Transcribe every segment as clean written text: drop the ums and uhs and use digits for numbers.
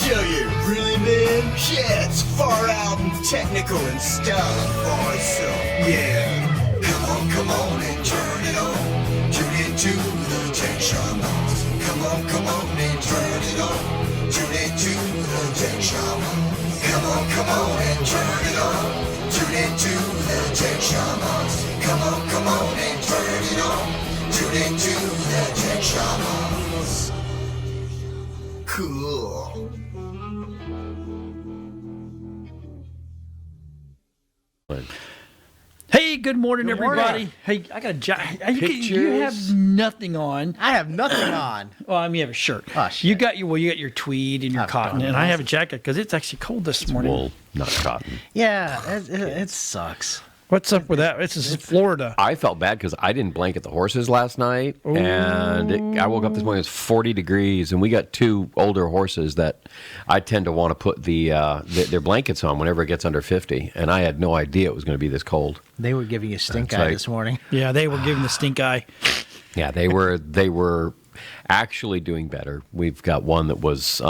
show you. Really, man? Yeah, it's far out and technical and stuff. So, yeah. Come on and turn it on. Tune into the Tech Shamans. Come on and turn it on. Tune into the Tech Shamans. Come on and turn it on. Tune into the Tech Shamans. Come on and turn it on. Tune into the Tech Shamans. Cool. Hey, good morning, everybody. Morning. Hey, I got a you have nothing on. I have nothing on. Well, I mean, you have a shirt. Oh, shit. You got your tweed and your cotton, and I have a jacket because it's actually cold this morning. Wool, not cotton. Yeah, it sucks. What's up with that? This is Florida. I felt bad because I didn't blanket the horses last night, and I woke up this morning, it was 40 degrees, and we got two older horses that I tend to want to put their blankets on whenever it gets under 50, and I had no idea it was going to be this cold. They were giving you stink That's eye right. this morning. Yeah, they were giving the stink eye. Yeah, they were actually doing better. We've got one that was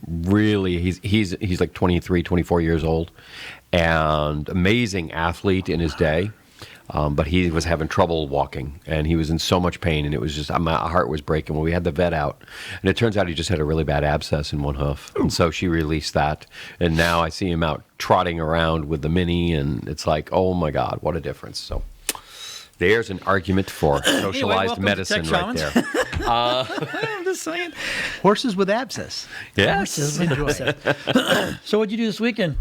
really, he's like 23, 24 years old, and amazing athlete in his day, but he was having trouble walking, and he was in so much pain, and it was just, my heart was breaking when we had the vet out, and it turns out he just had a really bad abscess in one hoof, and so she released that, and now I see him out trotting around with the Mini, and it's like, oh my God, what a difference. So there's an argument for socialized welcome to medicine Tech right Shamans. there. I'm just saying. Horses with abscess. Yes. So what'd you do this weekend?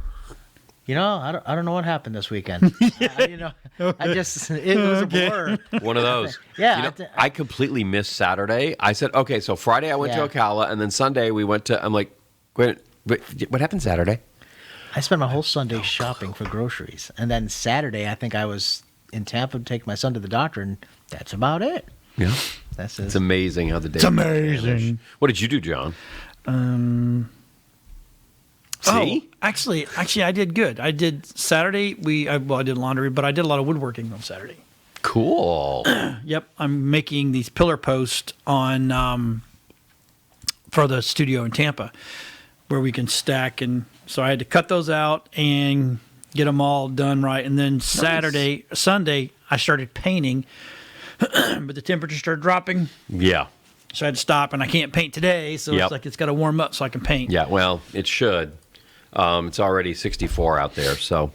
You know, I don't know what happened this weekend. I just, it was a blur. One of those. Yeah, You know, I completely missed Saturday. I said, okay, so Friday I went to Ocala, and then Sunday we went to, I'm like, wait, what happened Saturday? I spent my whole Sunday shopping for groceries. And then Saturday, I think I was in Tampa to take my son to the doctor, and that's about it. Yeah. That's It's amazing how the day. It's amazing. What did you do, John? Oh, actually, I did good. I did Saturday. I did laundry, but I did a lot of woodworking on Saturday. Cool. Yep, I'm making these pillar posts on for the studio in Tampa, where we can stack, and so I had to cut those out and get them all done right. And then Sunday, I started painting, but the temperature started dropping, Yeah. so I had to stop. And I can't paint today, so Yep. it's like it's got to warm up so I can paint. Yeah, well, it should. It's already 64 out there, so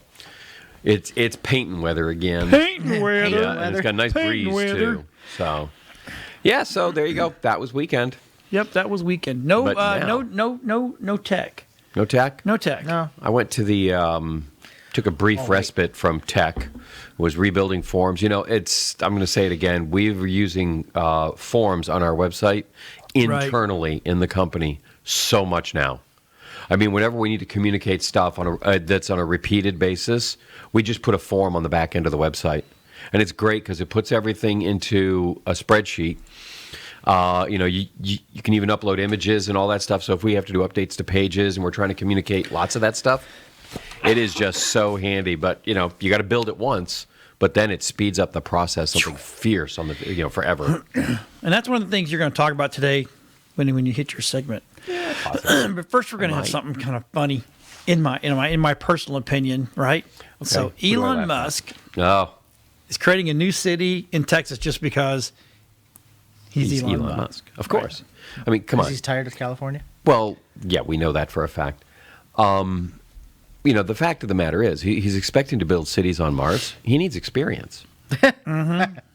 it's painting weather again. Painting weather. Yeah, and it's got a nice Painting breeze weather. too. So, yeah, so there you go. That was weekend. Yep, that was weekend. No, But now- no tech. No tech? No tech. No. I went to the took a brief respite from tech. Was rebuilding forms. You know, I'm going to say it again. We were using forms on our website internally in the company so much now. I mean, whenever we need to communicate stuff on that's on a repeated basis, we just put a form on the back end of the website, and it's great because it puts everything into a spreadsheet. You can even upload images and all that stuff. So if we have to do updates to pages and we're trying to communicate lots of that stuff, it is just so handy. But you got to build it once, but then it speeds up the process. Something fierce on the forever. And that's one of the things you're going to talk about today when you hit your segment. But first, we're going to have something kind of funny in my personal opinion, right? Okay. So Elon Musk is creating a new city in Texas just because he's Elon Musk. Of course. Right. I mean, come on. He's tired of California? Well, yeah, we know that for a fact. The fact of the matter is he's expecting to build cities on Mars. He needs experience.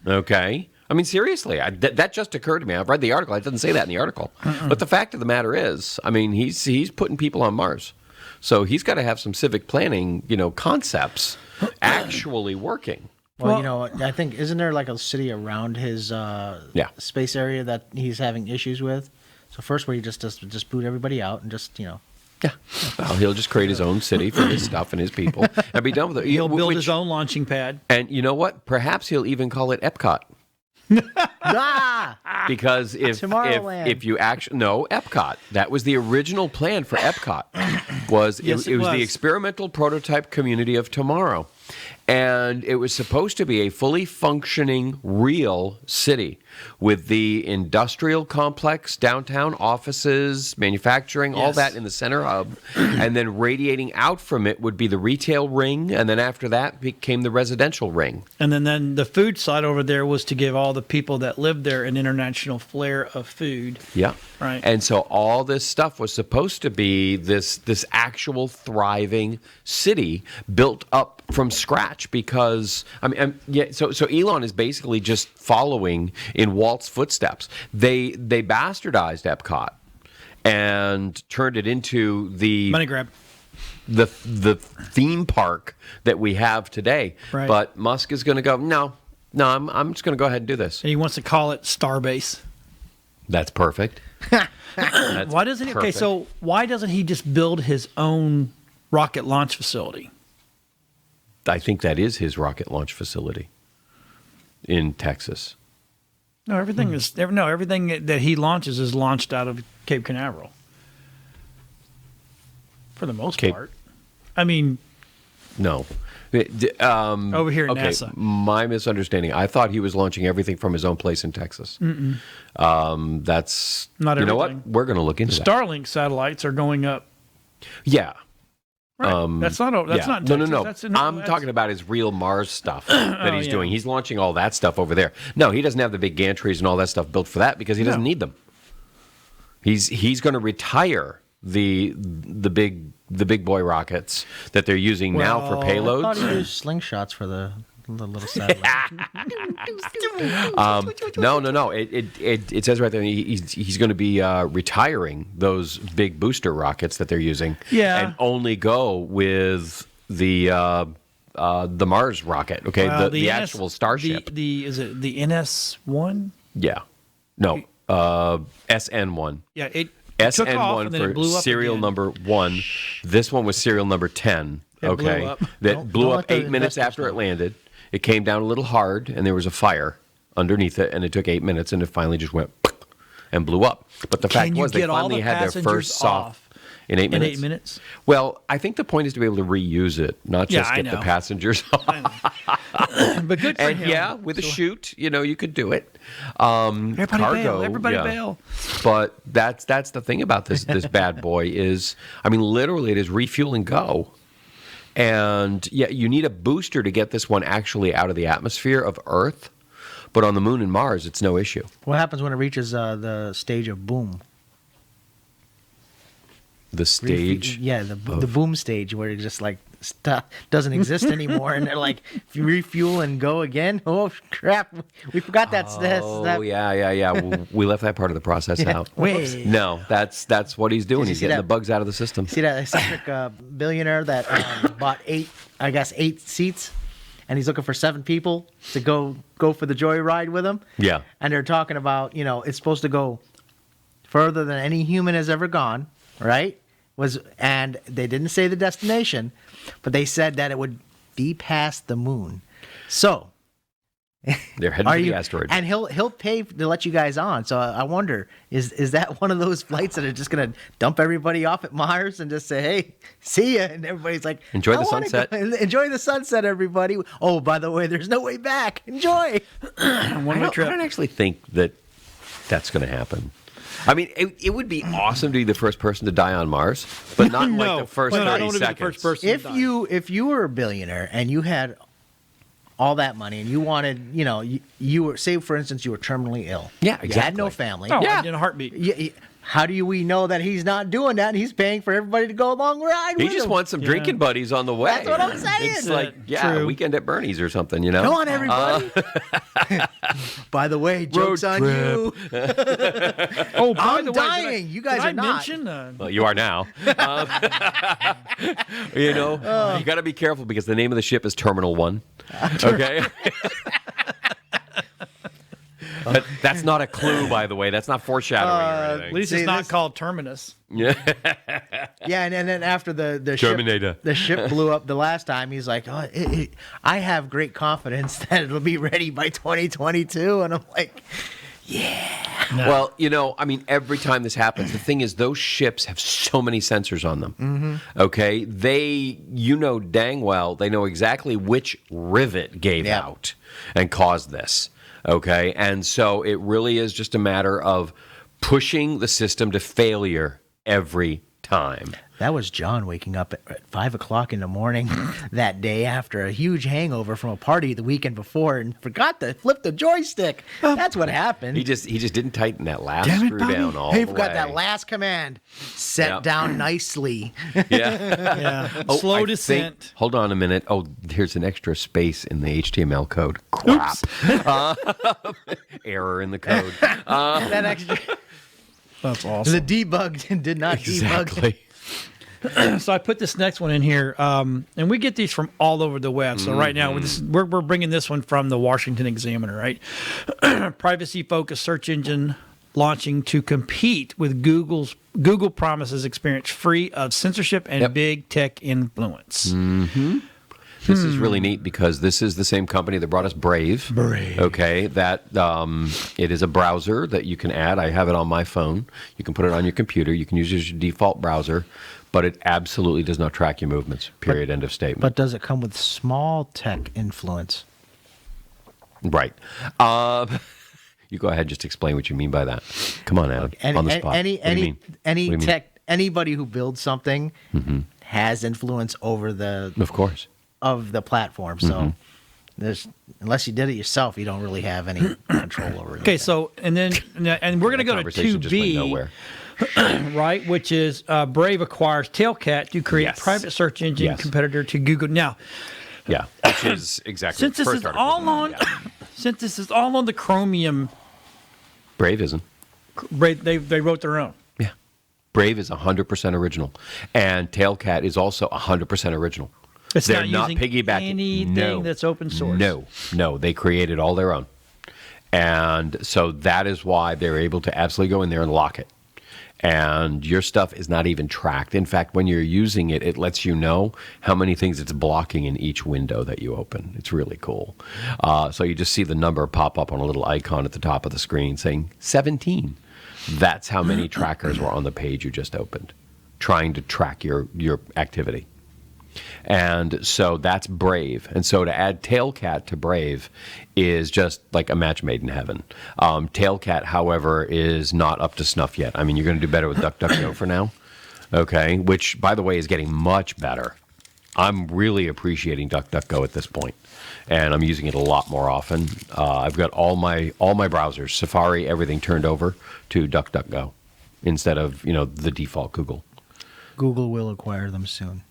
Okay? I mean, seriously, that just occurred to me. I've read the article. It doesn't say that in the article. But the fact of the matter is, I mean, he's putting people on Mars. So he's got to have some civic planning, concepts actually working. Well, I think, isn't there like a city around his space area that he's having issues with? So first where he just boot everybody out and just, Yeah. Well, he'll just create his own city for his stuff and his people and be done with it. He'll build his own launching pad. And you know what? Perhaps he'll even call it Epcot. Because if you actually Epcot, that was the original plan for Epcot. It was the experimental prototype community of tomorrow, and it was supposed to be a fully functioning real city. with the industrial complex downtown, offices, manufacturing, all Yes. that in the center hub. And then radiating out from it would be the retail ring. And then after that became the residential ring. And then the food side over there was to give all the people that lived there an international flair of food. Yeah. Right. And so all this stuff was supposed to be this actual thriving city built up from scratch because so Elon is basically just following in Walt's footsteps. They bastardized Epcot and turned it into the Money grab. the theme park that we have today. Right. But Musk is going to go, no, I'm just going to go ahead and do this. And he wants to call it Starbase. That's perfect. That's Why doesn't he? Okay, perfect. so why doesn't he just build his own rocket launch facility? I think that is his rocket launch facility in Texas. No, everything that he launches is launched out of Cape Canaveral. For the most part. I mean, No. over here at Okay, NASA. my misunderstanding. I thought he was launching everything from his own place in Texas. That's Not You know what? everything. We're going to look into that. Starlink satellites are going up. Yeah. Right. That's not Yeah. Texas. No. That's I'm talking about his real Mars stuff that he's yeah. doing. He's launching all that stuff over there. No, he doesn't have the big gantries and all that stuff built for that because he doesn't need them. He's going to retire the big boy rockets that they're using now for Well, I thought payloads. he used slingshots for the little satellite. No. It says right there he's going to be retiring those big booster rockets that they're using. Yeah. And only go with the Mars rocket. Okay, Well, the actual Starship. Is it the NS1? Yeah. No. SN1. Yeah, it took off SN1 and then it for blew up serial again. number 1. This one was serial number 10. It blew Okay. up. That blew don't up let the 8 minutes investors after it know. landed. It came down a little hard and there was a fire underneath it and it took 8 minutes and it finally just went and blew up. But the fact Can you was they get all finally the had their passengers first soft off in 8 in minutes. 8 minutes? Well, I think the point is to be able to reuse it, not Yeah, just I get the know. passengers off. But good for And him. yeah, with a chute, you could do it. Everybody cargo, bail. Everybody yeah. bail. But that's the thing about this bad boy is, I mean, literally it is refuel and go. And yeah, you need a booster to get this one actually out of the atmosphere of Earth. But on the moon and Mars, it's no issue. What happens when it reaches the stage of boom? The stage. Yeah, the boom stage where it just like doesn't exist anymore, and they're like, if you refuel and go again, oh crap, we forgot that. Oh yeah. We left that part of the process out. Wait. No, that's what he's doing. Did you He's see getting that? the bugs out of the system. See that eccentric billionaire that bought 8 seats, and he's looking for 7 people to go for the joyride with him. Yeah. And they're talking about, it's supposed to go further than any human has ever gone, right? And they didn't say the destination, but they said that it would be past the moon. So They're heading to the asteroid. and he'll pay to let you guys on. So I wonder, is that one of those flights that are just gonna dump everybody off at Mars and just say, "Hey, see ya," and everybody's like, Enjoy the "I wanna sunset." go- Enjoy the sunset, everybody. Oh, by the way, there's no way back. Enjoy. One-way I trip. don't actually think that's going to happen. I mean, it would be awesome to be the first person to die on Mars, but not No. like the first No, I 30 don't wanna be the seconds. first person. If you were a billionaire and you had all that money and you wanted, you were, say for instance, you were terminally ill. Yeah, You had no exactly. family. Oh, Yeah. in a heartbeat. How do we know that he's not doing that? And he's paying for everybody to go along ride He with just him? wants some drinking buddies on the way. That's what I'm saying. It's like, yeah, True. weekend at Bernie's or something, Come on, everybody. By the way, joke's on you. Oh, by I'm the way, dying. You guys did I are not. mention, Well, you are now. You got to be careful because the name of the ship is Terminal 1. Okay? That's not a clue, by the way. That's not foreshadowing or at anything. least See, it's not this- called Terminus. Yeah. Yeah, and then after the Terminator. ship, the ship blew up the last time, he's like, I have great confidence that it'll be ready by 2022. And I'm like, Well, I mean, every time this happens, the thing is, those ships have so many sensors on them. Mm-hmm. Okay? Dang well, they know exactly which rivet gave Yeah. out and caused this. Okay, and so it really is just a matter of pushing the system to failure every time. That was John waking up at 5 o'clock in the morning that day after a huge hangover from a party the weekend before and forgot to flip the joystick. That's what happened. He just didn't tighten that last Damn it, screw Bobby. down all He the forgot way. that last command. Set down nicely. Yeah. Yeah. Oh, Slow I descent. think- hold on a minute. Oh, here's an extra space in the HTML code. Crap. Error in the code. That extra, That's awesome. the debug did not debug. Exactly. So I put this next one in here, and we get these from all over the web. So right now we're bringing this one from the Washington Examiner, right? Privacy-focused search engine launching to compete with Google promises experience free of censorship and big tech influence. This is really neat because this is the same company that brought us Brave. Okay, that it is a browser that you can add. I have it on my phone. You can put it on your computer. You can use it as your default browser, but it absolutely does not track your movements. Period. End of statement. But does it come with small tech influence? Right. You go ahead. Just explain what you mean by that. Come on, Adam. On the spot. What do you mean? Any What do you mean? tech, anybody who builds something has influence over the Of course. of the platform. So there's, unless you did it yourself, you don't really have any control over it. Okay, so and we're going to go to Conversation just went 2B, nowhere. right? Which is Brave acquires Tailcat to create Yes. private search engine Yes. competitor to Google. Now, Yeah, which is exactly since the this first is article. all on, Yeah. since this is all on the Chromium, Brave isn't. Brave, they wrote their own. Yeah. Brave is 100% original. And Tailcat is also 100% original. It's They're not not using piggybacking. anything No. that's open source. No, they created all their own. And so that is why they're able to absolutely go in there and lock it. And your stuff is not even tracked. In fact, when you're using it, it lets you know how many things it's blocking in each window that you open. It's really cool. So you just see the number pop up on a little icon at the top of the screen saying 17. That's how many trackers were on the page you just opened, trying to track your activity. And so that's Brave. And so to add Tailcat to Brave is just like a match made in heaven. Tailcat, however, is not up to snuff yet. I mean, you're going to do better with DuckDuckGo for now, okay? Which, by the way, is getting much better. I'm really appreciating DuckDuckGo at this point, and I'm using it a lot more often. I've got all my browsers, Safari, everything turned over to DuckDuckGo instead of the default Google. Google will acquire them soon.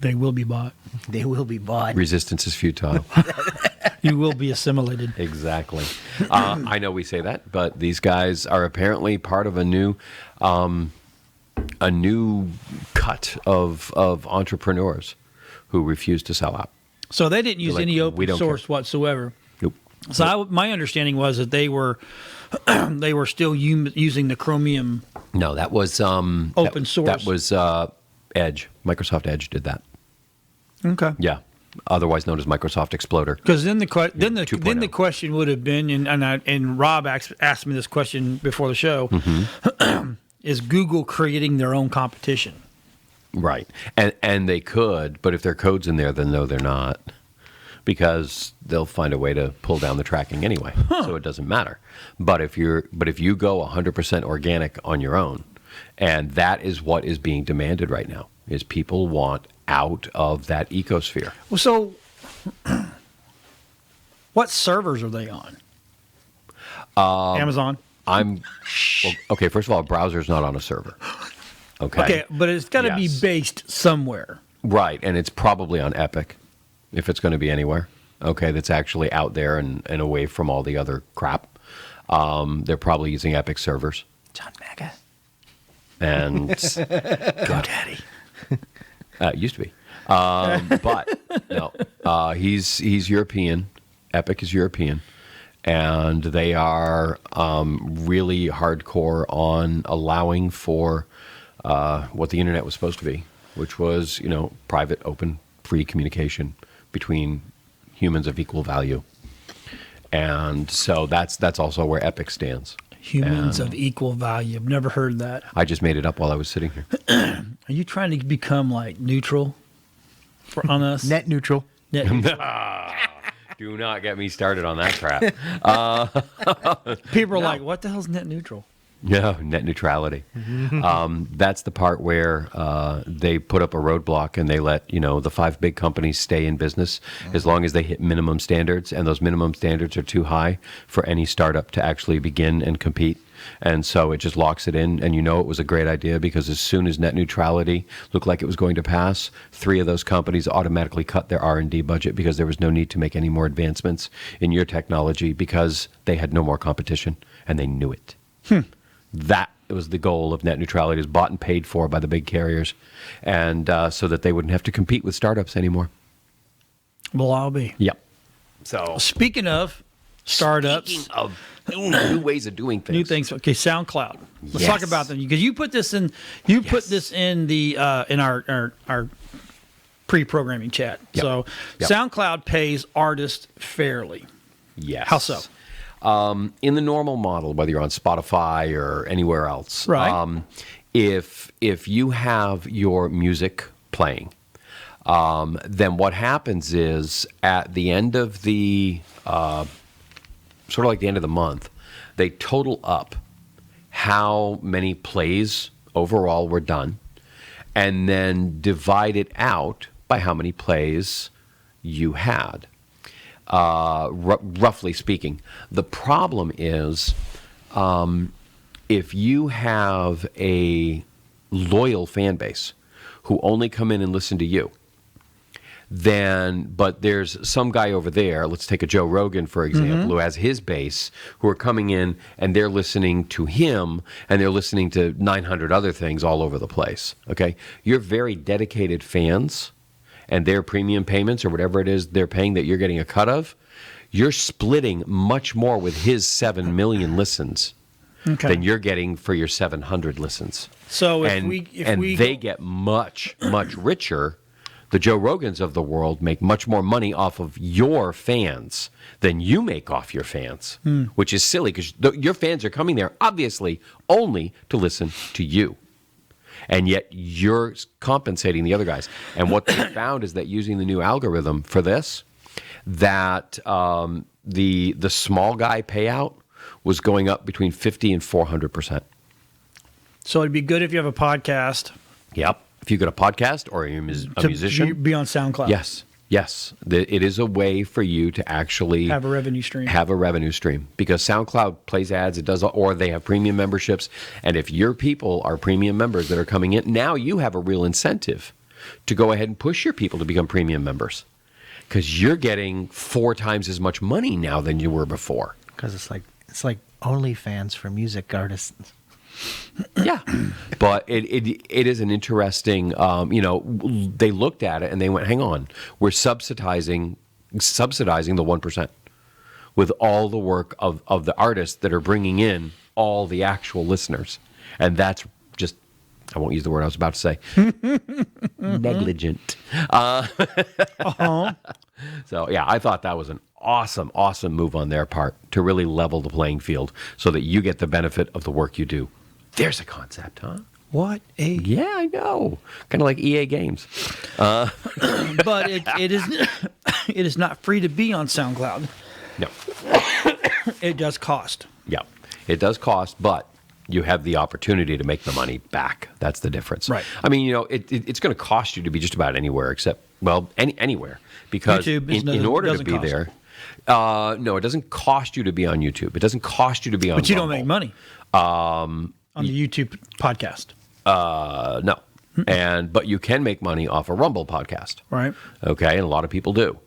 They will be bought. They will be bought. Resistance is futile. You will be assimilated. Exactly. I know we say that, but these guys are apparently part of a new cut of entrepreneurs who refuse to sell out. So they didn't use like, any "We open don't source care." whatsoever. Nope. So my understanding was that they were still using the Chromium. No, that was Open source. That was Edge. Microsoft Edge did that. Okay. Yeah, otherwise known as Microsoft Exploder. Because then the 2.0. question would have been, and Rob asked me this question before the show, is Google creating their own competition? Right, and they could, but if their code's in there, then no, they're not, because they'll find a way to pull down the tracking anyway, so it doesn't matter. But if you go 100% organic on your own, and that is what is being demanded right now, is people want out of that ecosphere. Well, so what servers are they on? Amazon. Okay. First of all, a browser's not on a server. Okay, but it's got to be Yes. based somewhere. Right, and it's probably on Epic, if it's going to be anywhere. Okay, that's actually out there and away from all the other crap. They're probably using Epic servers. It's on Mega. And GoDaddy. It used to be, but no, he's European. Epic is European, and they are really hardcore on allowing for what the internet was supposed to be, which was private, open, free communication between humans of equal value. And so that's also where Epic stands. Humans of equal value. I've never heard that. I just made it up while I was sitting here. Are you trying to become like neutral on us? Net neutral. Net neutral. Do not get me started on that crap. People are like, what the hell's net neutral? No, net neutrality. That's the part where they put up a roadblock and they let the 5 big companies stay in business as long as they hit minimum standards, and those minimum standards are too high for any startup to actually begin and compete. And so it just locks it in, and it was a great idea because as soon as net neutrality looked like it was going to pass, 3 of those companies automatically cut their R&D budget because there was no need to make any more advancements in your technology because they had no more competition, and they knew it. That was the goal of net neutrality, is bought and paid for by the big carriers, and so that they wouldn't have to compete with startups anymore. Well, I'll be. Yep. So Speaking of startups. Speaking of new ways of doing things. New things. Okay, SoundCloud. Let's Yes. talk about them because you put this in. You put this in the in our pre-programming chat. Yep. So Yep. SoundCloud pays artists fairly. Yes. How so? In the normal model, whether you're on Spotify or anywhere else, Right. If you have your music playing, then what happens is at the end of the sort of like the end of the month, they total up how many plays overall were done, and then divide it out by how many plays you had. Roughly speaking. The problem is if you have a loyal fan base who only come in and listen to you, but there's some guy over there, let's take a Joe Rogan, for example, who has his base, who are coming in and they're listening to him and they're listening to 900 other things all over the place. Okay? You're very dedicated fans, and their premium payments or whatever it is they're paying that you're getting a cut of, you're splitting much more with his 7 million listens than you're getting for your 700 listens. So they get much, much richer. The Joe Rogans of the world make much more money off of your fans than you make off your fans, which is silly because your fans are coming there, obviously, only to listen to you. And yet you're compensating the other guys. And what they found is that using the new algorithm for this, that the small guy payout was going up between 50 and 400%. So it'd be good if you have a podcast. Yep. If you got a podcast or you're a musician. Be on SoundCloud. Yes. Yes. It is a way for you to actually Have a revenue stream. Because SoundCloud plays ads, it does, or they have premium memberships. And if your people are premium members that are coming in, now you have a real incentive to go ahead and push your people to become premium members. Because you're getting 4 times as much money now than you were before. Because it's like OnlyFans for music artists. Yeah, but it is an interesting. They looked at it and they went, "Hang on, we're subsidizing the 1% with all the work of the artists that are bringing in all the actual listeners, and that's just." I won't use the word I was about to say. Negligent. So, yeah, I thought that was an awesome, awesome move on their part to really level the playing field so that you get the benefit of the work you do. There's a concept, huh? What a Yeah, I know. Kind of like EA Games. but it is not free to be on SoundCloud. No. It does cost. Yeah, it does cost, but you have the opportunity to make the money back. That's the difference. Right. I mean, it's going to cost you to be just about anywhere except, anywhere. Because YouTube in order to doesn't be cost. there, no, it doesn't cost you to be on YouTube. It doesn't cost you to be on But you don't Rumble. make money on the YouTube podcast. No. But you can make money off a Rumble podcast. Right. Okay, and a lot of people do.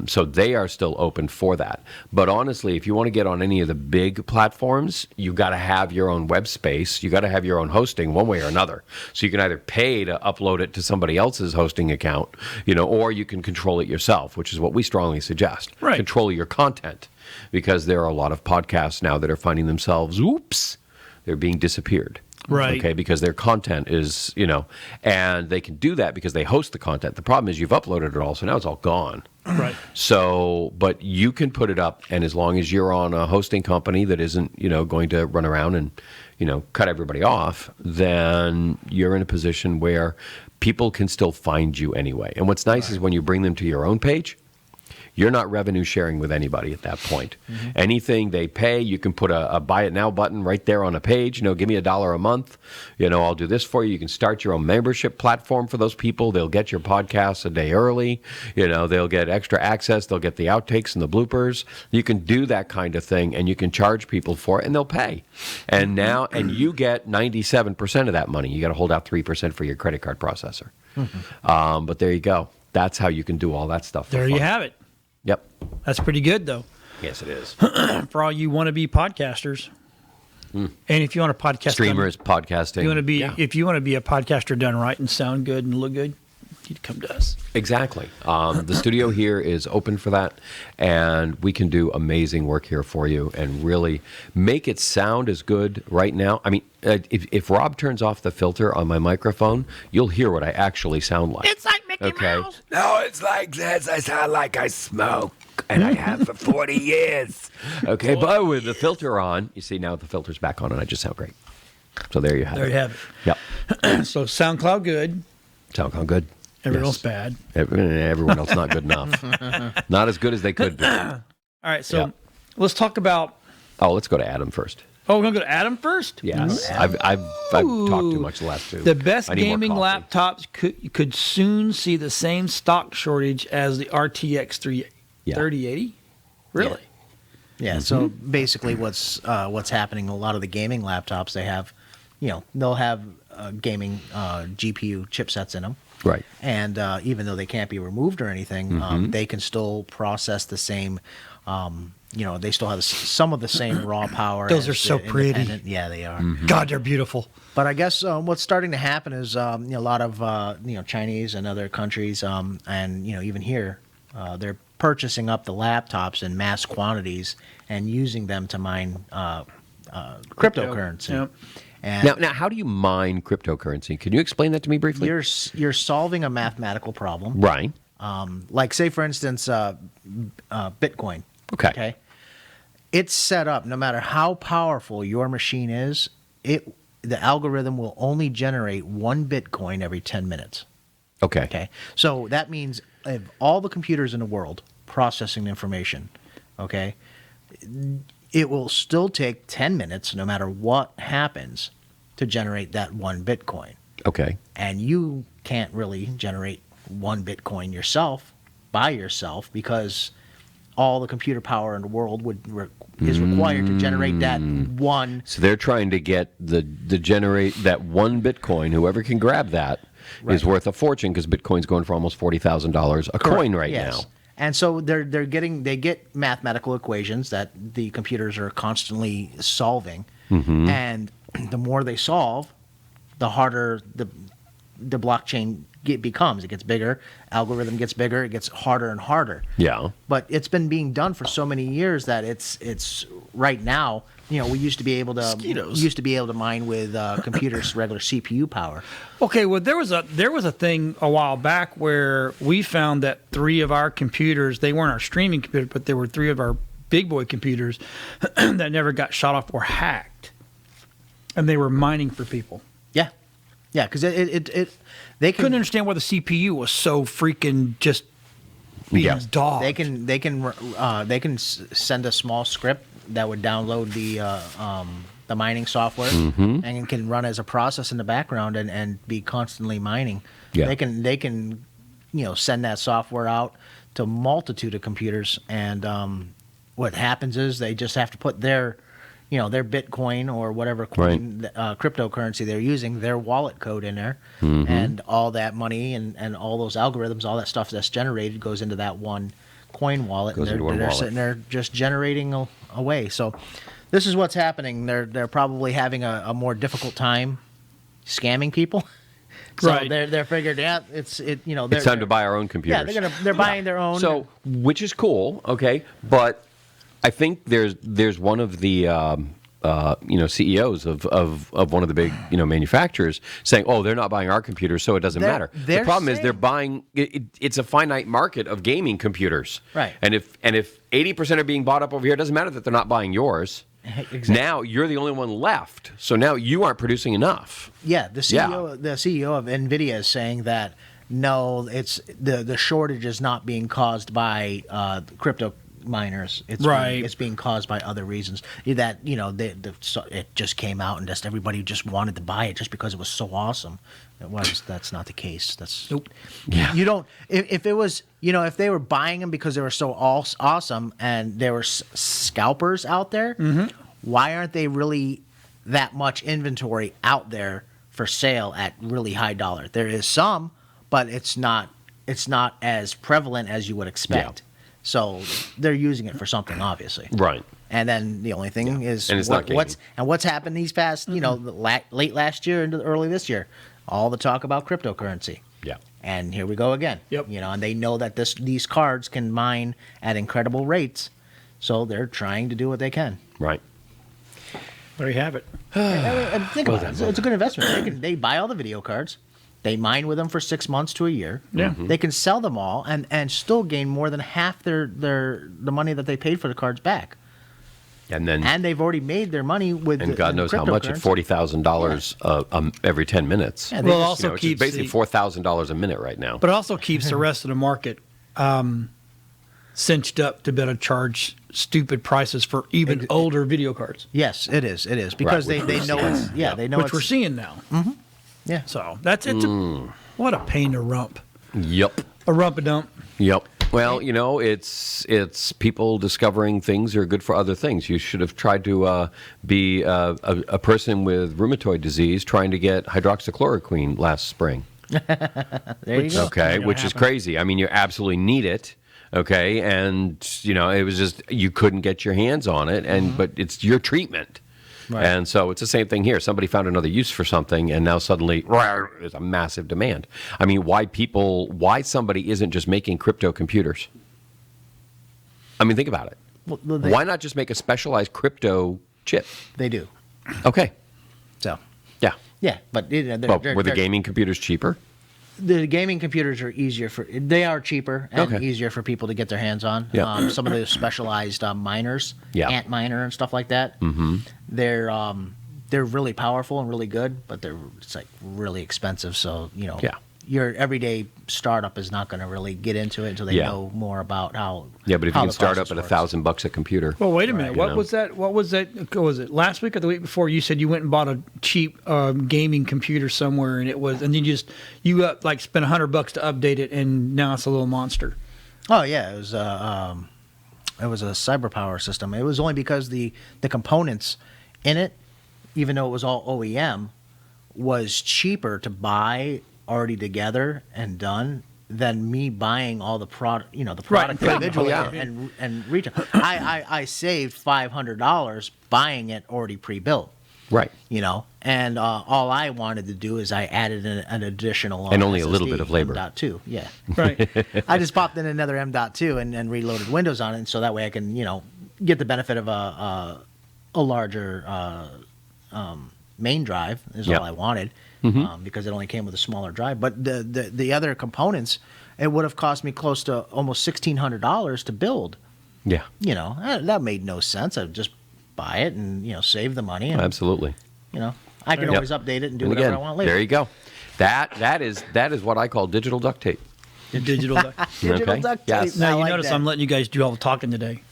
So they are still open for that. But honestly, if you want to get on any of the big platforms, you got to have your own web space. You got to have your own hosting one way or another. So you can either pay to upload it to somebody else's hosting account, or you can control it yourself, which is what we strongly suggest. Right. Control your content, because there are a lot of podcasts now that are finding themselves, they're being disappeared. Right. Okay, because their content is, and they can do that because they host the content. The problem is you've uploaded it all, so now it's all gone. Right. So, but you can put it up, and as long as you're on a hosting company that isn't, going to run around and, cut everybody off, then you're in a position where people can still find you anyway. And what's nice is when you bring them to your own page, you're not revenue sharing with anybody at that point. Anything they pay, you can put a buy it now button right there on a page. Give me $1 a month. I'll do this for you. You can start your own membership platform for those people. They'll get your podcasts a day early. They'll get extra access. They'll get the outtakes and the bloopers. You can do that kind of thing, and you can charge people for it, and they'll pay. And you get 97% of that money. You got to hold out 3% for your credit card processor. But there you go. That's how you can do all that stuff. There you have it. Yep. That's pretty good, though. Yes, it is. For all you wannabe podcasters. And if you want a podcast Streamers, podcasting. If you want to be a podcaster done right and sound good and look good, you'd come to us. Exactly. The studio here is open for that, and we can do amazing work here for you and really make it sound as good right now. I mean, if Rob turns off the filter on my microphone, you'll hear what I actually sound like. It's like Mickey Mouse. No, it's like this. I sound like I smoke, and I have for 40 years. Okay, but with the filter on, you see now the filter's back on, and I just sound great. So there you have it. There you have it. Yep. So SoundCloud good. SoundCloud good. Everyone else Yes. bad. Everyone else not good enough. Not as good as they could be. All right, so Yeah. let's talk about. Oh, let's go to Adam first. Oh, we're gonna go to Adam first. Yes, I've talked too much the last two. The best I need more gaming coffee. laptops could soon see the same stock shortage as the RTX 3080. Really? Yeah. So basically, what's happening? A lot of the gaming laptops they have, they'll have gaming GPU chipsets in them. Right. And even though they can't be removed or anything, they can still process the same. They still have some of the same raw power. Those as are so the pretty. independent- Yeah, they are. God, they're beautiful. But I guess what's starting to happen is a lot of Chinese and other countries, and even here, they're purchasing up the laptops in mass quantities and using them to mine cryptocurrency. Yep. And Now, how do you mine cryptocurrency? Can you explain that to me briefly? you're solving a mathematical problem. Right. Like, say, for instance, Bitcoin. Okay. It's set up, no matter how powerful your machine is, the algorithm will only generate 1 Bitcoin every 10 minutes. Okay. Okay. So that means if all the computers in the world processing information, okay, it will still take 10 minutes, no matter what happens, to generate that 1 Bitcoin. Okay. And you can't really generate 1 Bitcoin by yourself, because all the computer power in the world is required to generate that one. So they're trying to get the generate that 1 Bitcoin. Whoever can grab that is worth a fortune, because Bitcoin's going for almost $40,000 a coin right now. And so they get mathematical equations that the computers are constantly solving, and the more they solve, the harder the blockchain becomes. It gets bigger, algorithm gets bigger, it gets harder and harder. Yeah. But it's been being done for so many years that it's right now. We used to be able to mine with computers regular CPU power. Okay, well there was a thing a while back where we found that 3 of our computers, they weren't our streaming computers, but there were 3 of our big boy computers that never got shot off or hacked, and they were mining for people. Yeah, because they Couldn't understand why the CPU was so freaking just being dogged. They can send a small script that would download the mining software and can run as a process in the background and be constantly mining. Yeah. They can send that software out to a multitude of computers, and what happens is they just have to put their Bitcoin or whatever coin, cryptocurrency they're using, their wallet code in there, and all that money and all those algorithms, all that stuff that's generated goes into that one coin wallet. Goes And into one they're wallet. sitting there just generating away. So this is what's happening. They're probably having a more difficult time scamming people. So Right. they're figured out It's time to buy our own computers. Yeah, they're buying their own. So, which is cool, okay, but I think there's one of the CEOs of one of the big manufacturers saying, "Oh, they're not buying our computers, so it doesn't matter." The they're problem is they're saying- buying. It's a finite market of gaming computers, Right. And if 80% are being bought up over here, it doesn't matter that they're not buying yours. Exactly. Now you're the only one left, so now you aren't producing enough. Yeah, the CEO of NVIDIA is saying that no, it's the shortage is not being caused by crypto miners. It's Right. it's being caused by other reasons. That it just came out and just everybody just wanted to buy it just because it was so awesome. That's not the case. That's Nope. Yeah. You don't. If it was, if they were buying them because they were so awesome and there were scalpers out there, why aren't they really that much inventory out there for sale at really high dollar? There is some, but it's not as prevalent as you would expect. Yeah. So they're using it for something, obviously. Right. And then the only thing is And it's not gaming. what's happened these past, late last year into early this year, all the talk about cryptocurrency. Yeah. And here we go again. Yep. And they know that these cards can mine at incredible rates, so they're trying to do what they can. Right. There you have it. And think about it. It's a good investment. They buy all the video cards. They mine with them for 6 months to a year. Yeah. They can sell them all and still gain more than half the money that they paid for the cards back. And then And they've already made their money with and God knows how much at $40,000 every 10 minutes. Yeah, Well, just- also It's keeps basically the- $4,000 a minute right now. But it also keeps the rest of the market cinched up to be able to charge stupid prices for even older video cards, Yes, it is. It is because Right, they know it's they know which it's we're seeing now. yeah. So that's it. What a pain to rump. Yep. A rump a dump. Yep. Well, it's people discovering things are good for other things. You should have tried to be a person with rheumatoid disease trying to get hydroxychloroquine last spring. There you go. Okay, which is crazy. I mean, you absolutely need it. Okay, and it was just you couldn't get your hands on it, and but it's your treatment. Right. And so it's the same thing here. Somebody found another use for something, and now suddenly there's a massive demand. I mean, why somebody isn't just making crypto computers? I mean, think about it. Well, Why not just make a specialized crypto chip? They do. Okay. So Yeah. yeah, but But were the gaming computers cheaper? the gaming computers are easier they are cheaper and Okay. easier for people to get their hands on. Yeah. Some of the specialized miners, Yeah. ant miner and stuff like that. Mm-hmm. They're really powerful and really good, but it's like really expensive. So Yeah. your everyday startup is not going to really get into it until they Yeah. know more about how. Yeah, but if you how can the start up process at works. $1,000 a computer. Well, wait a minute. you What know. was that? What was that? Was it last week or the week before? You said you went and bought a cheap gaming computer somewhere, and you like spent $100 to update it, and now it's a little monster. Oh yeah, it was a cyber power system. It was only because the components in it, even though it was all OEM, was cheaper to buy already together and done than me buying all the product, the product Right. individually Yeah. and retail. I saved $500 buying it already pre-built. Right. And all I wanted to do is I added an additional And only a little SSD, bit of labor. M.2, yeah. Right. I just popped in another M.2 and reloaded Windows on it, so that way I can, get the benefit of a larger main drive is Yep. all I wanted, Mm-hmm. because it only came with a smaller drive. But the other components, it would have cost me close to almost $1,600 to build. Yeah. That made no sense. I'd just buy it and save the money. And, Absolutely. I can Yep. always update it and do And whatever again, I want later. there you go. That is what I call digital duct tape. Digital. Digital Okay. duct tape. Yes. Now I you like notice that. I'm letting you guys do all the talking today.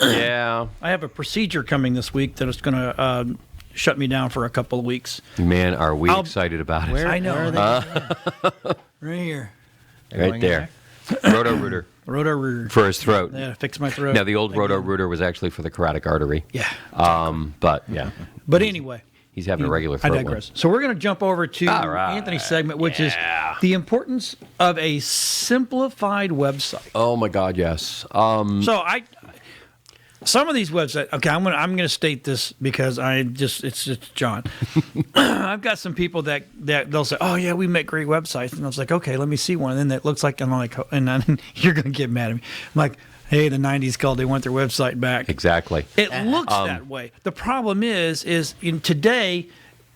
Yeah. I have a procedure coming this week that is going to shut me down for a couple of weeks. Man, are we I'll- excited about it. Where- I know. where are they? Right here. They're Right going in there. Roto-Rooter Roto-Rooter. for his throat. Yeah, fix my throat. Now, the old Roto-Rooter was actually for the carotid artery. Yeah. But, yeah. But anyway. He's having a regular I throat digress. So we're going to jump over to All right. Anthony's segment, which Yeah. is the importance of a simplified website. Oh, my God, yes. Some of these websites. Okay, I'm gonna state this because it's just John. I've got some people that they'll say, "Oh yeah, we make great websites," and I was like, "Okay, let me see one." And then that looks like I'm like, and then you're gonna get mad at me. I'm like, "Hey, the '90s called. They want their website back." Exactly. It looks that way. The problem is in today,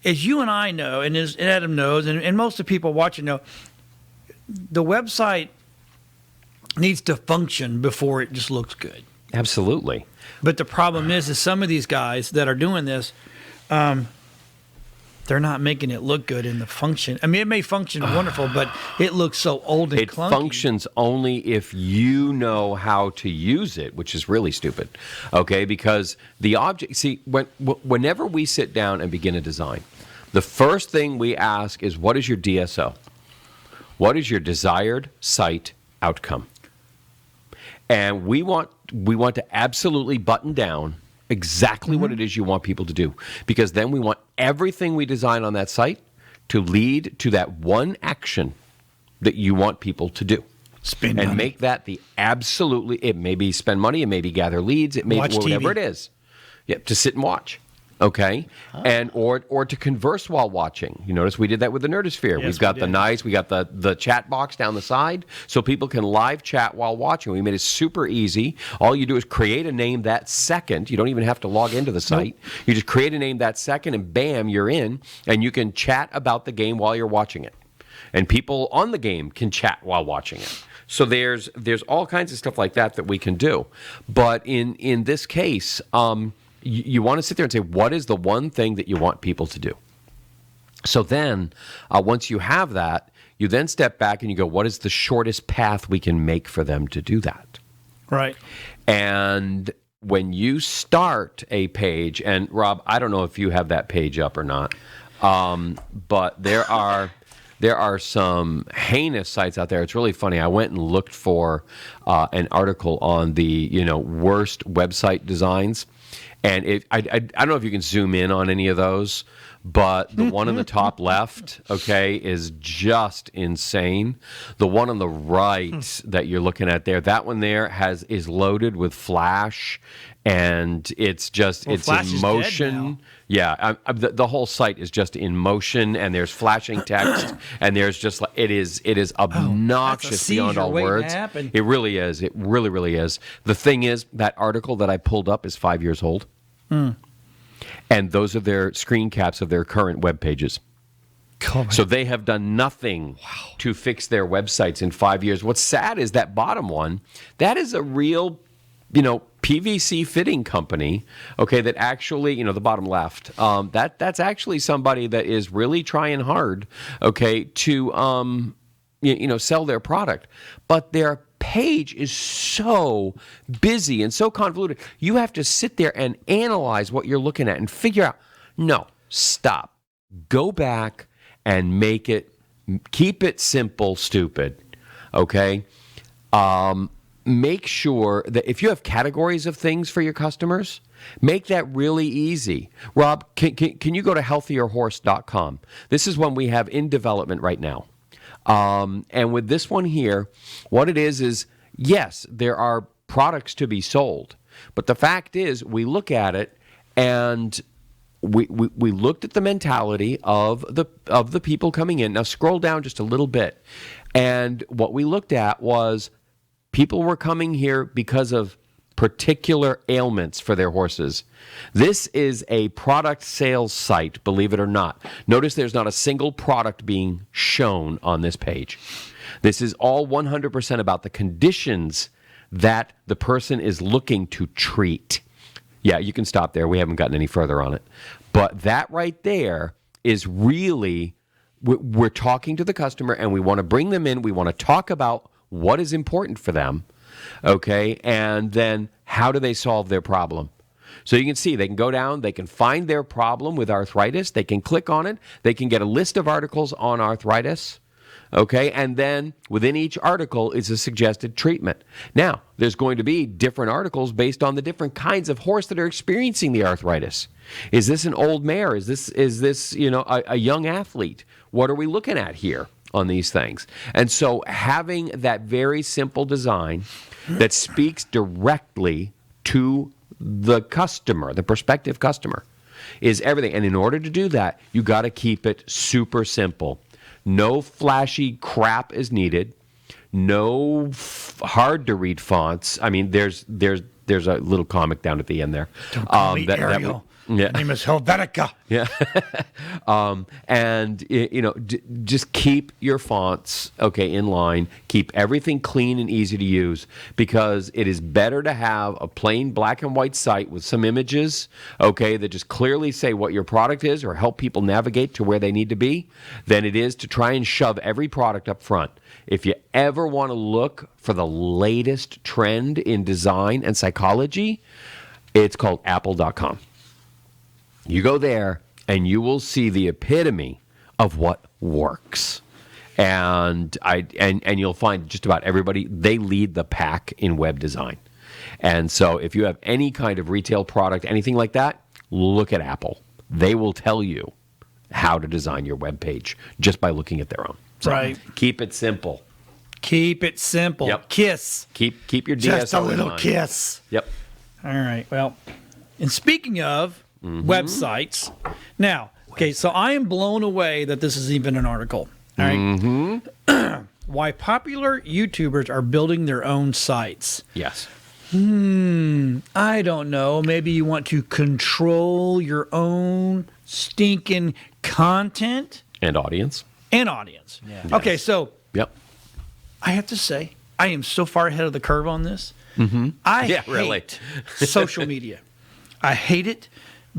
as you and I know, and as Adam knows, and most of the people watching know, the website needs to function before it just looks good. Absolutely. But the problem is some of these guys that are doing this, they're they're not making it look good in the function. I mean, it may function wonderful, but it looks so old and It clunky. functions only if you know how to use it, which is really stupid. Okay, because the object. See, whenever we sit down and begin a design, the first thing we ask is, what is your DSO? What is your desired site outcome? And we want to absolutely button down exactly what it is you want people to do, because then we want everything we design on that site to lead to that one action that you want people to do. Spend and money. make that the absolutely. It may be spend money, it may be gather leads, it may Watch be whatever TV. it is. Yep, to sit and watch. Okay, and or to converse while watching. You notice we did that with the Nerdosphere. Yes, We've got we the did. we got the chat box down the side, so people can live chat while watching. We made it super easy. All you do is create a name that second. You don't even have to log into the site. You just create a name that second, and bam, you're in, and you can chat about the game while you're watching it. And people on the game can chat while watching it. So there's all kinds of stuff like that we can do. But in this case, you want to sit there and say, what is the one thing that you want people to do? So then, once you have that, you then step back and you go, what is the shortest path we can make for them to do that? Right. And when you start a page, and Rob, I don't know if you have that page up or not, but there are some heinous sites out there. It's really funny. I went and looked for an article on the worst website designs. And I don't know if you can zoom in on any of those, but the one in the top left, okay, is just insane. The one on the right that you're looking at there, that one there is loaded with Flash, and it's just it's Flash in is dead motion. now. Yeah, the whole site is just in motion, and there's flashing text, and there's just like it is obnoxious beyond seizure all waiting to words. happen. It really is. It really, really is. The thing is, that article that I pulled up is 5 years old, and those are their screen caps of their current web pages. So they have done nothing to fix their websites in 5 years. What's sad is that bottom one. That is a real, PVC fitting company, okay, that actually, the bottom left, that's actually somebody that is really trying hard, okay, to, sell their product. But their page is so busy and so convoluted. You have to sit there and analyze what you're looking at and figure out, no, stop. Go back and keep it simple, stupid, okay? Make sure that if you have categories of things for your customers, make that really easy. Rob, can you go to healthierhorse.com? This is one we have in development right now. And with this one here, what it is, yes, there are products to be sold. But the fact is, we look at it and we looked at the mentality of the people coming in. Now scroll down just a little bit. And what we looked at was people were coming here because of particular ailments for their horses. This is a product sales site, believe it or not. Notice there's not a single product being shown on this page. This is all 100% about the conditions that the person is looking to treat. Yeah, you can stop there. We haven't gotten any further on it. But that right there is really, we're talking to the customer and we want to bring them in. We want to talk about what is important for them, okay, and then how do they solve their problem. So you can see they can go down, they can find their problem with arthritis, they can click on it, they can get a list of articles on arthritis, okay, and then within each article is a suggested treatment. Now, there's going to be different articles based on the different kinds of horse that are experiencing the arthritis. Is this an old mare? Is this a young athlete? What are we looking at here on these things? And so having that very simple design that speaks directly to the customer, the prospective customer, is everything. And in order to do that, you got to keep it super simple. No flashy crap is needed. No hard to read fonts. I mean, there's there's a little comic down at the end there. Don't call me Ariel. Yeah. My name is Helvetica. Yeah. And, just keep your fonts, in line. Keep everything clean and easy to use, because it is better to have a plain black and white site with some images, that just clearly say what your product is or help people navigate to where they need to be, than it is to try and shove every product up front. If you ever want to look for the latest trend in design and psychology, it's called apple.com. You go there and you will see the epitome of what works. And you'll find just about everybody, they lead the pack in web design. And so if you have any kind of retail product, anything like that, look at Apple. They will tell you how to design your web page just by looking at their own. So Right. Keep it simple. Keep it simple. Yep. Kiss. Keep your DSO Just a in little mind. kiss. Yep. All right. Well, and speaking of websites, now, so I am blown away that this is even an article. All right. Why popular YouTubers are building their own sites. Yes. I don't know. Maybe you want to control your own stinking content And audience. and audience. Yeah. Okay, so Yep. I have to say, I am so far ahead of the curve on this. I Yeah, hate really. social media. I hate it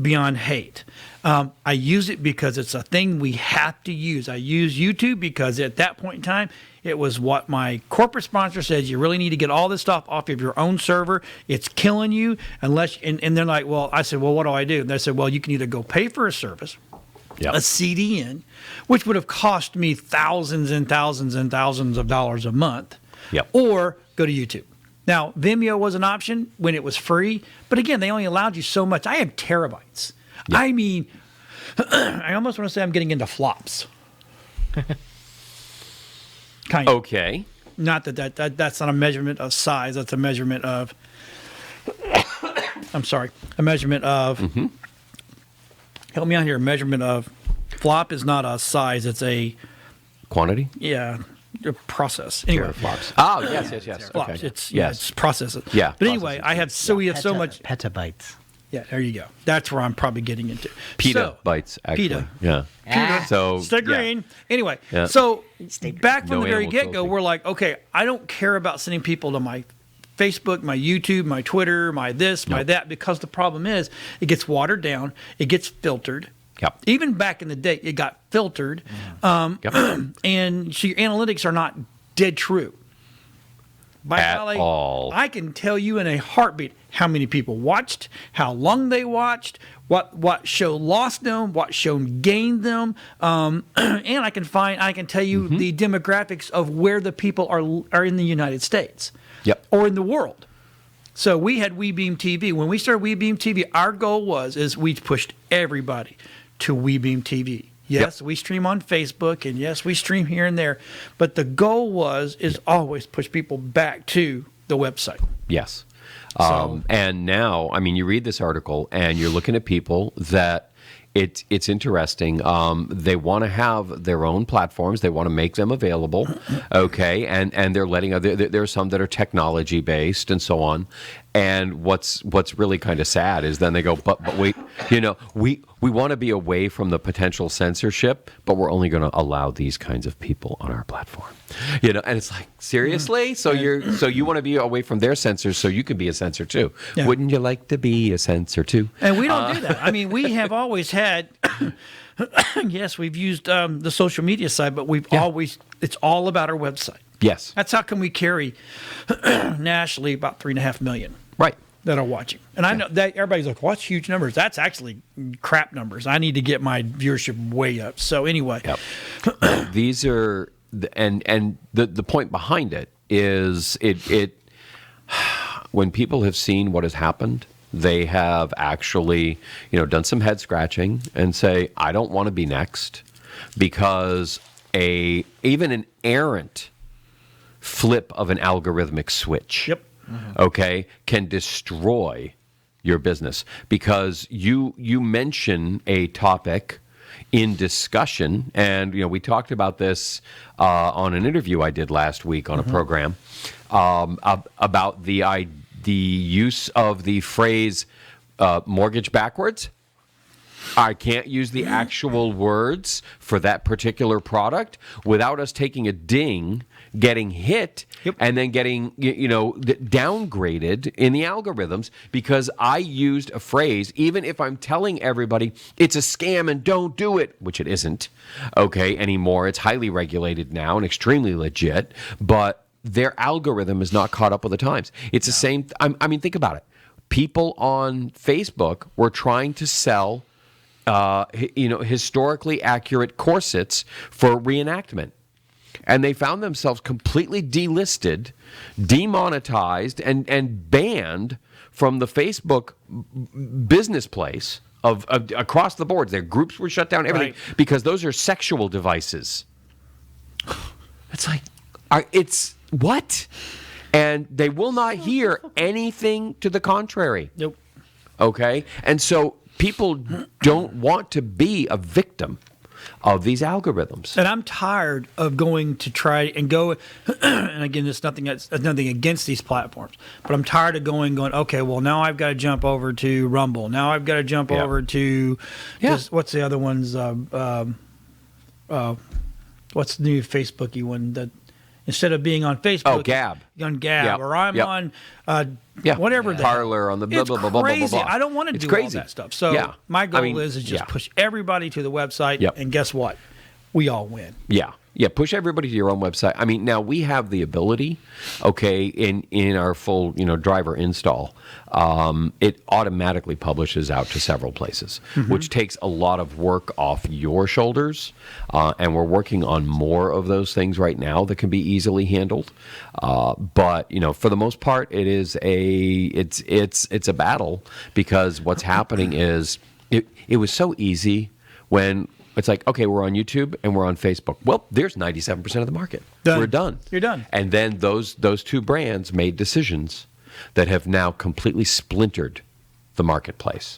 beyond hate. I use it because it's a thing we have to use. I use YouTube because at that point in time, it was what my corporate sponsor says. You really need to get all this stuff off of your own server. It's killing you unless. And they're like, well, I said, well, what do I do? And they said, well, you can either go pay for a service, Yep. a CDN, which would have cost me thousands and thousands and thousands of dollars a month, Yep. or go to YouTube. Now, Vimeo was an option when it was free, but again, they only allowed you so much. I have terabytes. Yep. I mean, I almost want to say I'm getting into flops. Kind of. Okay. Not that's not a measurement of size. That's a measurement of. I'm sorry. A measurement of. Help me out here. A measurement of. Flop is not a size. It's a. Quantity? A process. Anyway. Flops. Oh, yes. Flops. Okay. It's processes. Yeah, But anyway, processes. we have so much. Petabytes. Yeah, there you go. That's where I'm probably getting into. Petabytes, actually. Peta. Yeah. Ah. So, Stay green. Anyway, Yeah. so Stay green. back from No the very animal get-go, cruelty. we're like, okay, I don't care about sending people to my Facebook, my YouTube, my Twitter, my this, my Nope. that, because the problem is it gets watered down, it gets filtered. Yep. Even back in the day, it got filtered, Yep. and so your analytics are not dead true. By At golly, all. I can tell you in a heartbeat how many people watched, how long they watched, what show lost them, what show gained them, and I can tell you the demographics of where the people are in the United States, Yep. or in the world. So we had WeBeam TV. When we started WeBeam TV, our goal is we pushed everybody to WeBeam TV. Yes, we stream on Facebook, and yes, we stream here and there, but the goal is always push people back to the website. Yes. So- And now, I mean, you read this article and you're looking at people that it's interesting. They want to have their own platforms. They want to make them available. Okay. And they're letting there are some that are technology based and so on. And what's really kind of sad is then they go, but wait, we want to be away from the potential censorship, but we're only going to allow these kinds of people on our platform. And it's like, seriously? So you want to be away from their censors so you can be a censor too. Yeah. Wouldn't you like to be a censor too? And we don't do that. I mean, we have always had, yes, we've used the social media side, but it's all about our website. Yes. That's how come we carry nationally about 3.5 million Right. that are watching. And I know that everybody's like, what's huge numbers? That's actually crap numbers. I need to get my viewership way up. So anyway, Yep. These are and the point behind it is it when people have seen what has happened, they have actually done some head scratching and say, I don't want to be next, because even an errant flip of an algorithmic switch, Yep. okay, can destroy your business, because you mention a topic in discussion, and we talked about this on an interview I did last week on a program about the use of the phrase mortgage backwards. I can't use the actual words for that particular product without us taking a ding, getting hit, and then getting downgraded in the algorithms because I used a phrase, even if I'm telling everybody it's a scam and don't do it, which it isn't, anymore. It's highly regulated now and extremely legit, but their algorithm is not caught up with the times. It's the same. I mean, think about it. People on Facebook were trying to sell historically accurate corsets for reenactment. And they found themselves completely delisted, demonetized, and banned from the Facebook business place of across the board. Their groups were shut down, everything, because those are sexual devices. It's like, it's what? And they will not hear anything to the contrary. Nope. Okay? And so people don't want to be a victim of these algorithms. And I'm tired of going to try and go, and again, it's nothing against these platforms, but I'm tired of going, okay, well, now I've got to jump over to Rumble. Now I've got to jump over to, what's the other ones? What's the new Facebooky one that, instead of being on Facebook, Gab. On Gab, or I'm on whatever the Parlor on the blah, blah, blah, blah, blah, blah, blah. I don't want to do all that stuff. So my goal is just push everybody to the website, and guess what? We all win. Yeah, push everybody to your own website. I mean, now we have the ability, in our full, driver install, it automatically publishes out to several places, which takes a lot of work off your shoulders, and we're working on more of those things right now that can be easily handled. But for the most part, it's a battle because what's happening is it was so easy when. It's like, okay, we're on YouTube and we're on Facebook. Well, there's 97% of the market. We're done. You're done. And then those two brands made decisions that have now completely splintered the marketplace.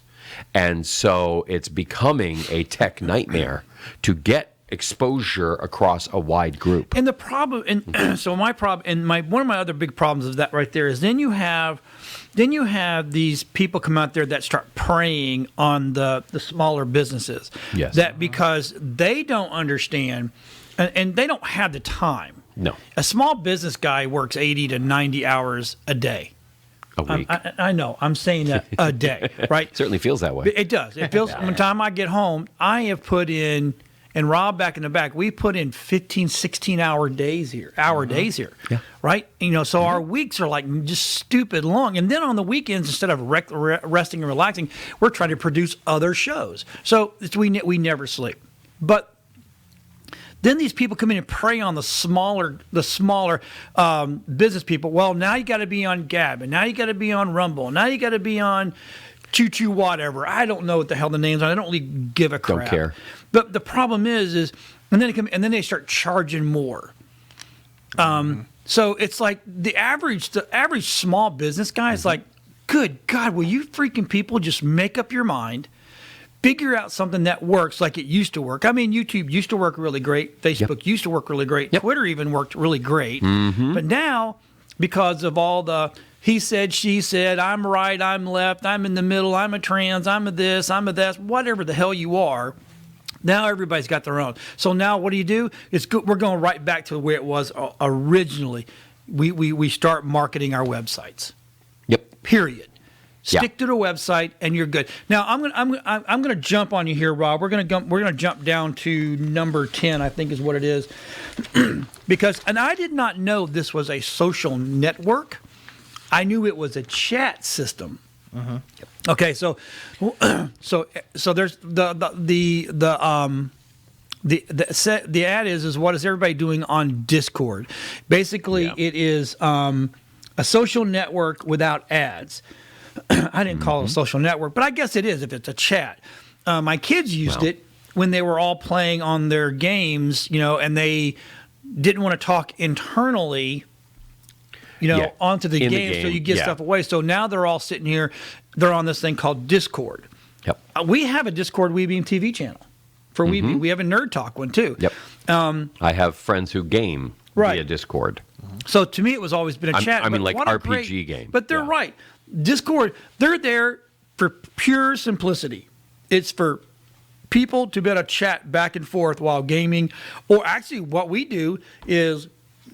And so it's becoming a tech nightmare to get exposure across a wide group. And the problem, and so my problem, and one of my other big problems of that right there is then you have these people come out there that start preying on the smaller businesses. Yes. That because they don't understand, and they don't have the time. No. A small business guy works 80 to 90 hours a day. A week. I know. I'm saying that a day, right? Certainly feels that way. It does. It feels. By the time I get home, I have put in. And Rob, back in the back, we put in 15, 16-hour days here, Yeah. Right? So our weeks are like just stupid long. And then on the weekends, instead of resting and relaxing, we're trying to produce other shows. So we never sleep. But then these people come in and prey on the smaller business people. Well, now you got to be on Gab, and now you got to be on Rumble, now you got to be on Choo whatever. I don't know what the hell the names are. I don't really give a crap. Don't care. But the problem is, and then they start charging more. So it's like the average small business guy is like, good God, will you freaking people just make up your mind, figure out something that works like it used to work. I mean, YouTube used to work really great. Facebook used to work really great. Twitter even worked really great. But now, because of all the he said, she said, I'm right, I'm left, I'm in the middle, I'm a trans, I'm a this, I'm a that, whatever the hell you are. Now everybody's got their own. So now what do? It's good. We're going right back to the way it was originally. We start marketing our websites. Yep. Period. Stick to the website, and you're good. Now I'm gonna jump on you here, Rob. We're gonna jump down to number 10, I think is what it is, because I did not know this was a social network. I knew it was a chat system. Okay, so there's the ad is what is everybody doing on Discord? Basically, it is a social network without ads. I didn't call it a social network, but I guess it is if it's a chat. My kids used it when they were all playing on their games, and they didn't want to talk internally. Onto the game, so you get stuff away. So now they're all sitting here. They're on this thing called Discord. Yep. We have a Discord WeBeam TV channel for WeBeam. We have a Nerd Talk one too. Yep. I have friends who game via Discord. So to me, it was always been a chat. I mean, but like what a RPG game. But they're Yeah. right. Discord, they're there for pure simplicity. It's for people to be able to chat back and forth while gaming. Or actually, what we do is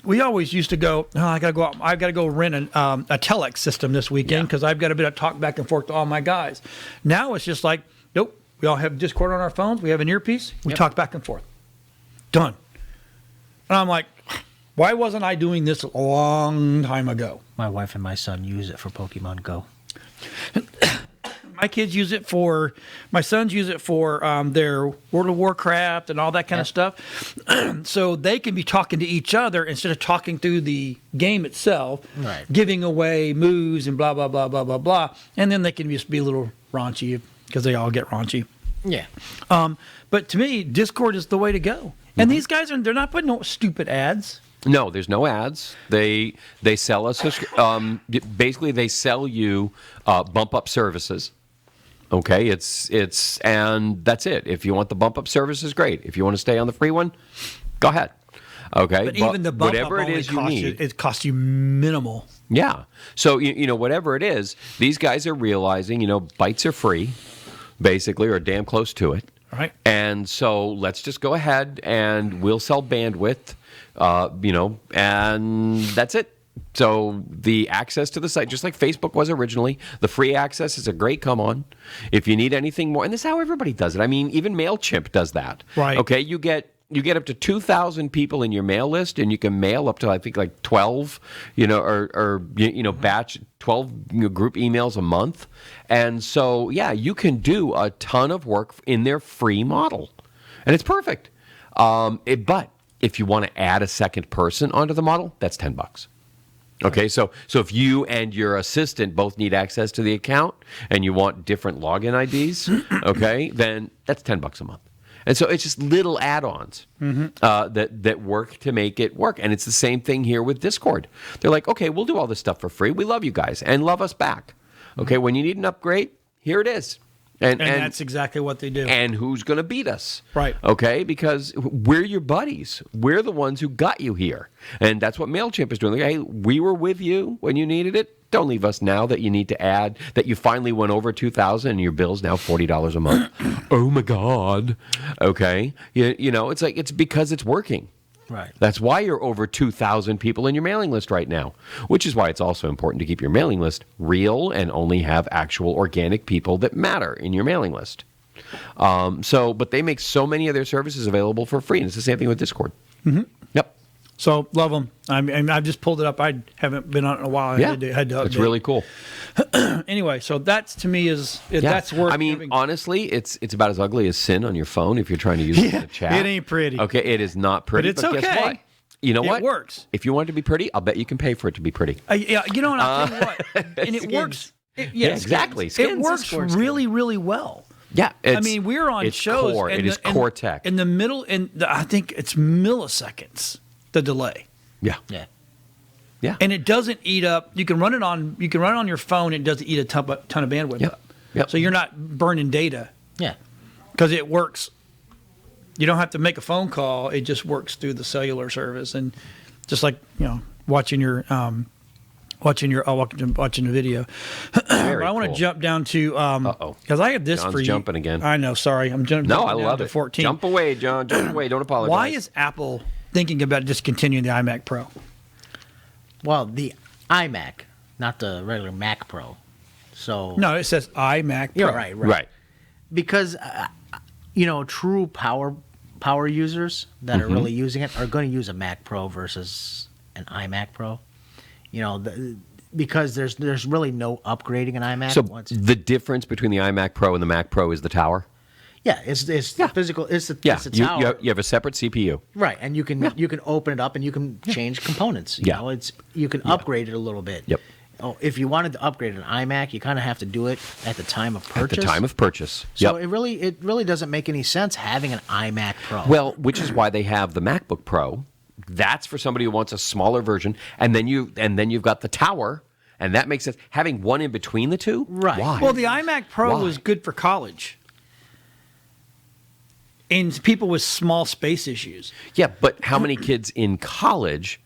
we always used to go, oh, I got to go out. I've got to go rent a telex system this weekend because I've got a bit of talk back and forth to all my guys. Now it's just like, nope, we all have Discord on our phones. We have an earpiece. We talk back and forth. Done. And I'm like, why wasn't I doing this a long time ago? My wife and my son use it for Pokemon Go. My kids use it for, my sons use it for their World of Warcraft and all that kind of stuff. So they can be talking to each other instead of talking through the game itself, giving away moves and blah, blah, blah, blah, blah, blah. And then they can just be a little raunchy because they all get raunchy. Yeah. But to me, Discord is the way to go. And these guys, they're not putting no stupid ads. No, there's no ads. They sell us, basically they sell you bump up services. Okay, it's and that's it. If you want the bump up services, great. If you want to stay on the free one, go ahead. Okay, But even the bump whatever up it only is you costs need, it costs you minimal. yeah. So you know whatever it is, these guys are realizing bytes are free, basically, or damn close to it. Right. And so let's just go ahead and we'll sell bandwidth, and that's it. So the access to the site, just like Facebook was originally, the free access is a great come on. If you need anything more, and this is how everybody does it. I mean, even MailChimp does that. Right. Okay, you get up to 2,000 people in your mail list, and you can mail up to I think like 12, batch 12 group emails a month, and so yeah, you can do a ton of work in their free model, and it's perfect. But if you want to add a second person onto the model, that's $10. Okay, so if you and your assistant both need access to the account and you want different login IDs, okay, then that's $10 a month. And so it's just little add-ons that work to make it work. And it's the same thing here with Discord. They're like, okay, we'll do all this stuff for free. We love you guys and love us back. Okay, when you need an upgrade, here it is. And that's exactly what they do. And who's going to beat us? Right. Okay, because we're your buddies. We're the ones who got you here. And that's what MailChimp is doing. Like, hey, we were with you when you needed it. Don't leave us now that you need to add, that you finally went over 2,000 and your bill's now $40 a month. Oh, my God. Okay. It's like, it's because it's working. Right. That's why you're over 2,000 people in your mailing list right now, which is why it's also important to keep your mailing list real and only have actual organic people that matter in your mailing list. But they make so many of their services available for free, and it's the same thing with Discord. Mm-hmm. Yep. So love them. I've just pulled it up. I haven't been on it in a while. I had to update. It's really cool. Anyway, so that's to me that's worth. I mean, honestly, it's about as ugly as sin on your phone if you're trying to use it in a chat. It ain't pretty. Okay, it is not pretty. But it's Guess okay. what? You know what? It works. If you want it to be pretty, I'll bet you can pay for it to be pretty. Yeah, and I'll tell you what, and it works. Exactly. It Skins. works really, really well. Yeah, we're on shows. Core. It is core tech. In the middle, I think it's milliseconds the delay. Yeah. Yeah. And it doesn't eat up. You can run it on your phone. It doesn't eat a ton of bandwidth up. Yep. So you're not burning data. Yeah. Because it works. You don't have to make a phone call. It just works through the cellular service, and just like watching the video. But I want to jump down to because I have this John's for you. Jumping again. I know. Sorry, I'm jumping. No, I down love to it. 14. Jump away, John. Jump away. Don't apologize. Why is Apple thinking about discontinuing the iMac Pro? Well, the iMac, not the regular Mac Pro. So No, it says iMac Pro. Yeah, right. Because true power users that are really using it are going to use a Mac Pro versus an iMac Pro. Because there's really no upgrading an iMac. So the difference between the iMac Pro and the Mac Pro is the tower? Yeah, it's the physical. It's the tower. You have a separate CPU, right? And you can open it up and you can change components. You can upgrade it a little bit. Yep. Oh, if you wanted to upgrade an iMac, you kind of have to do it at the time of purchase. At the time of purchase. So it really doesn't make any sense having an iMac Pro. Well, which is why they have the MacBook Pro. That's for somebody who wants a smaller version, and then you've got the tower, and that makes sense. Having one in between the two, right? Why? Well, the iMac Pro was good for college. And people with small space issues. Yeah, but how many kids in college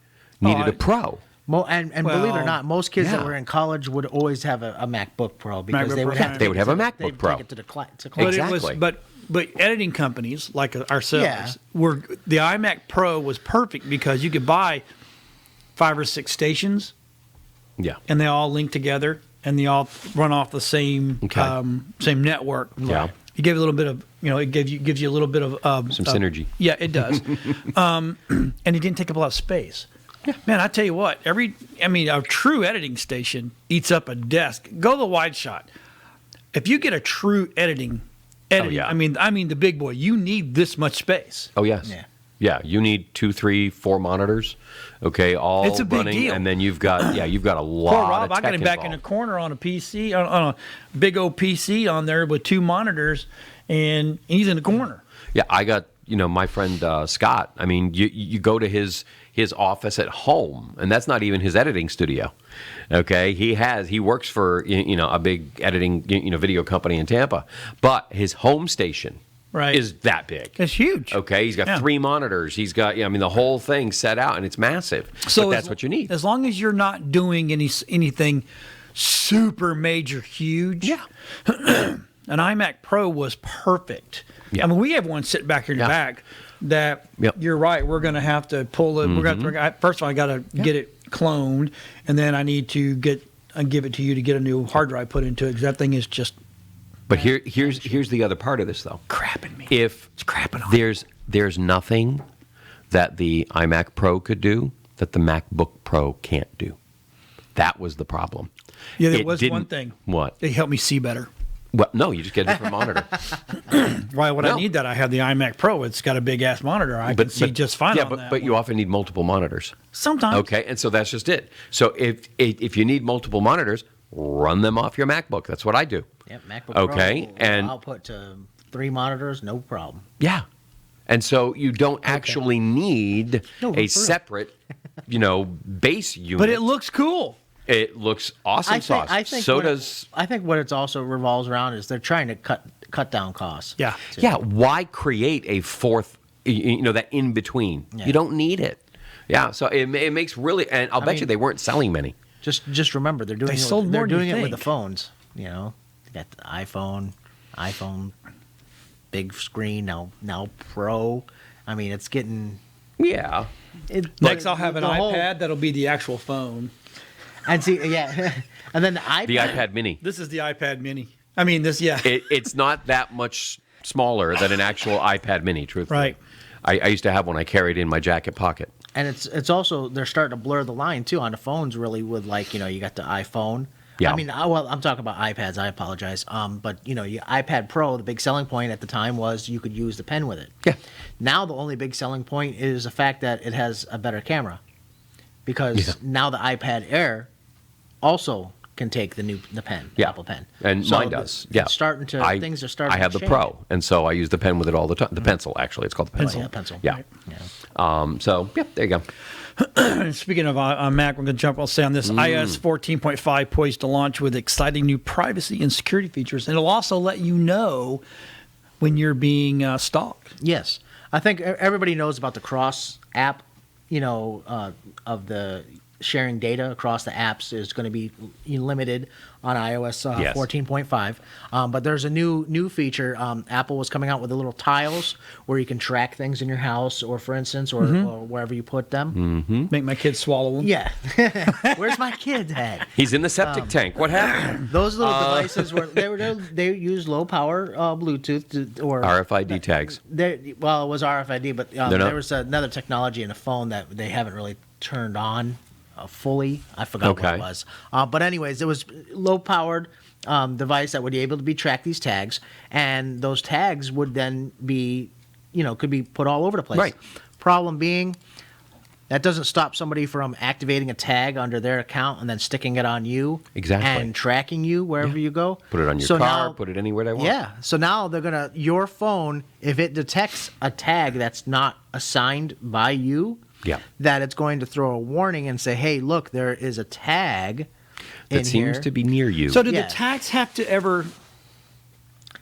needed a pro. And believe it or Well, not, most kids that yeah. were in college would always have a MacBook Pro because MacBook they would Pro. have to They would have a MacBook they'd Pro. take it to the to class. But Exactly. it was, but editing companies like ourselves Yeah. were the iMac Pro was perfect because you could buy 5 or 6 stations Yeah. and they all link together and they all run off the same Okay. same network. Yeah. You give a little bit of it gives you a little bit of Some synergy. Yeah, it does. And it didn't take up a lot of space. Yeah. Man, I tell you what, a true editing station eats up a desk. Go the wide shot. If you get a true editing, yeah. I mean the big boy, you need this much space. Oh yes. Yeah. Yeah, you need 2, 3, 4 monitors, okay, all It's a big running, deal. and then you've got a lot Poor Rob, of I tech got him back in the involved. corner on a PC, on a big old PC on there with 2 monitors, and he's in the corner. Yeah, I got my friend Scott. I mean, you go to his office at home, and that's not even his editing studio. Okay, he works for a big editing video company in Tampa, but his home station Right. is that big. It's huge. Okay, he's got Yeah. 3 monitors. He's got the whole thing set out, and it's massive. So but that's what you need. As long as you're not doing anything super major huge. Yeah. An iMac Pro was perfect. Yeah. I mean, we have one sitting back here in the Yeah. back that Yep. you're right. We're going to have to pull it. First of all, I got to get it cloned, and then I need to give it to you to get a new hard drive put into it because that thing is just But here's the other part of this, though. crapping me. If It's crapping on me. there's nothing that the iMac Pro could do that the MacBook Pro can't do. That was the problem. Yeah, there It was didn't- one thing. What? It helped me see better. Well, no, you just get a different monitor. Why would I No. need that? I have the iMac Pro. It's got a big ass monitor. I can see just fine Yeah, on that. but you often need multiple monitors. Sometimes. Okay, and so that's just it. So if you need multiple monitors, run them off your MacBook. That's what I do. Yep, MacBook Okay, Pro and- output to 3 monitors, no problem. Yeah. And so you don't actually need No, for a real. separate, base unit. But it looks cool. It looks awesome sauce. So does. I think what it's also revolves around is they're trying to cut down costs. Yeah. too. Yeah, why create a fourth, that in between? Yeah. You don't need it. Yeah, so it makes really, and I'll bet you mean- they weren't selling many. Just remember they're doing They it sold with, more they're than you doing it with the think. phones. They got the iPhone, big screen now Pro. I mean, it's getting. Yeah. Next, I'll have an the whole- iPad that'll be the actual phone. And see, yeah, and then the iPad. The iPad mini. This is the iPad Mini. I mean, this, yeah. It's not that much smaller than an actual iPad mini, truthfully. Right. I used to have one I carried in my jacket pocket. And it's also they're starting to blur the line too on the phones really with you got the iPhone. Yeah. I mean, I'm talking about iPads. I apologize. But your iPad Pro, the big selling point at the time was you could use the pen with it. Yeah. Now the only big selling point is the fact that it has a better camera, because now the iPad Air also can take the pen, the Yeah. Apple Pen, And So mine does. Yeah. it's starting to things are starting. I have to the change. Pro, and so I use the pen with it all the time. The pencil, actually, it's called the pencil. Yeah, pencil. Yeah. Right. Yeah. So yeah, there you go. Speaking of Mac, we're going to jump. I'll say on this iOS 14.5 poised to launch with exciting new privacy and security features. And it'll also let you know when you're being stalked. Yes, I think everybody knows about the Cross app. Of the sharing data across the apps is going to be limited on iOS Yes. 14.5. But there's a new feature. Apple was coming out with the little tiles where you can track things in your house, or for instance, or wherever you put them. Make my kids swallow them. Yeah, where's my kid at? He's in the septic tank. What happened? Those little devices they use low power Bluetooth or RFID tags. it was RFID, but not? there was another technology in a phone that they haven't really turned on fully. I forgot what Okay. it was. But anyways, it was low-powered device that would be able to be track these tags, and those tags would then be, could be put all over the place. Right. Problem being, that doesn't stop somebody from activating a tag under their account and then sticking it on you. Exactly. And tracking you wherever you go. Put it on your So car. now- Put it anywhere they want. yeah. So now your phone, if it detects a tag that's not assigned by you, Yeah. that it's going to throw a warning and say, hey, look, there is a tag That in seems here. to be near you. So did Yeah. the tax have to ever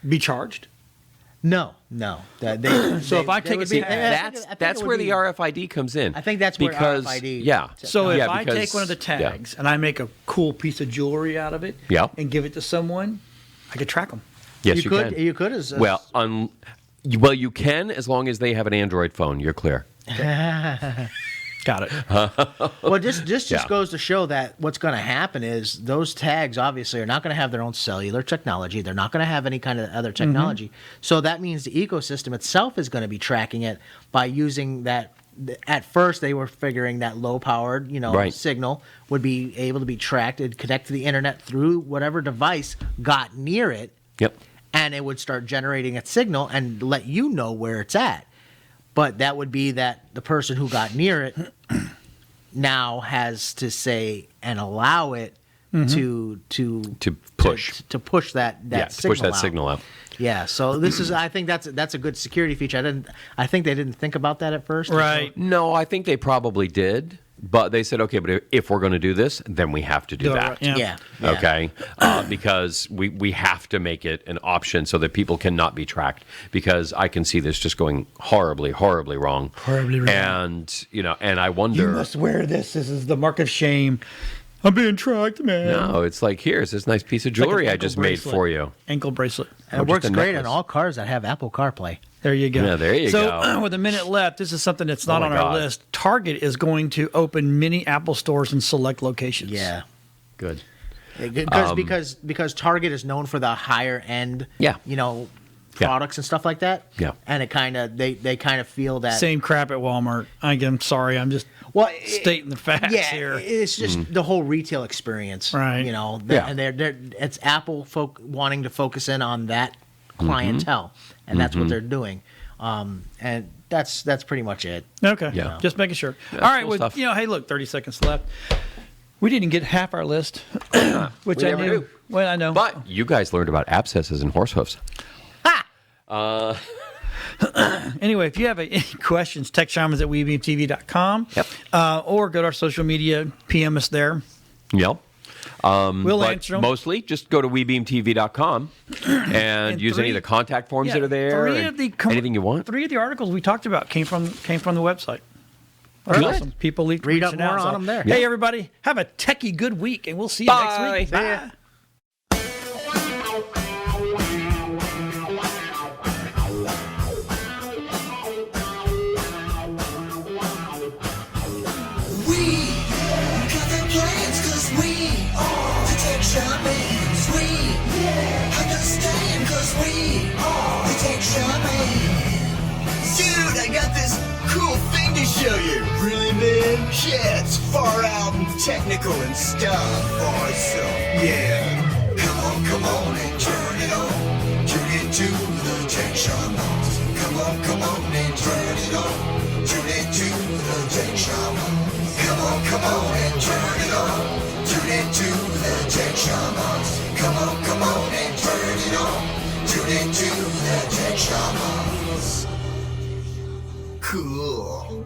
be charged? No. No. So if I take a See, tag- that's where the RFID comes in. I think that's where because, RFID Yeah. So if Yeah, I because- take one of the yeah. tags and I make a cool piece of jewelry out of it Yeah. and give it to someone, I could track them. Yes, you could. can. You could as Well, well, you can as long as they have an Android phone. You're clear. Got it. Well, just Yeah. goes to show that what's going to happen is those tags obviously are not going to have their own cellular technology. They're not going to have any kind of other technology. So that means the ecosystem itself is going to be tracking it by using that. At first, they were figuring that low-powered, Right. signal would be able to be tracked and connect to the internet through whatever device got near it, Yep. and it would start generating a signal and let you know where it's at. But that would be that the person who got near it now has to say and allow it to push. to push that Yeah, to signal push that out. signal out. Yeah, so this is I think that's a good security feature. I think they didn't think about that at first. Right. No, I think they probably did, but they said, okay, but if we're going to do this, then we have to do Do it that. right, yeah. Yeah. Okay, because we have to make it an option so that people cannot be tracked. Because I can see this just going horribly, horribly wrong. Horribly wrong. And and I wonder. You must wear this. This is the mark of shame. I'm being tracked, man. No, it's like here's this nice piece of It's like an jewelry I ankle just made bracelet. for you. Ankle bracelet. And Or it just works a great on necklace. all cars that have Apple CarPlay. There you go. Yeah, there you so, go. with a minute left, this is something that's not my on our God. list. Target is going to open mini Apple stores in select locations. Yeah. Good. Because Target is known for the higher end, Yeah. products and stuff like that. Yeah. And it kind of they kind of feel that Same crap at Walmart. I'm sorry. I'm just stating the facts yeah, here. it's just the whole retail experience, Right. Yeah. And they're it's Apple wanting to focus in on that clientele, and that's what they're doing. And that's pretty much it. Okay. Yeah. Just making sure. Yeah, All right. cool Well, stuff. hey, look, 30 seconds left. We didn't get half our list, which We I never knew. do. Well, I know. But you guys learned about abscesses and horse hoofs. Anyway, if you have any questions, text Shamans at webeamtv.com. Yep. Or go to our social media, PM us there. Yep. We'll But answer them. mostly, just go to webeamtv.com and use any of the contact forms that are there. Anything you want. 3 of the articles we talked about came from the website. That's Good. awesome. People Read up reaching more out. on them there. Hey, everybody, have a techie good week, and we'll see you next Bye. week. See ya. Bye. We got the plans cause we are the tech shamans. We understand cause we are the tech shamans. Dude, I got this cool thing to show you. Really, man? Yeah, it's far out and technical and stuff. Awesome. Yeah. Come on and turn it on. Turn it to the tech shamans. Come on and turn it on. Turn it to the tech shamans. Come on and turn it on. Turn it to the tech shamans. Come on and turn it on. Turn it to the tech shamans. Cool.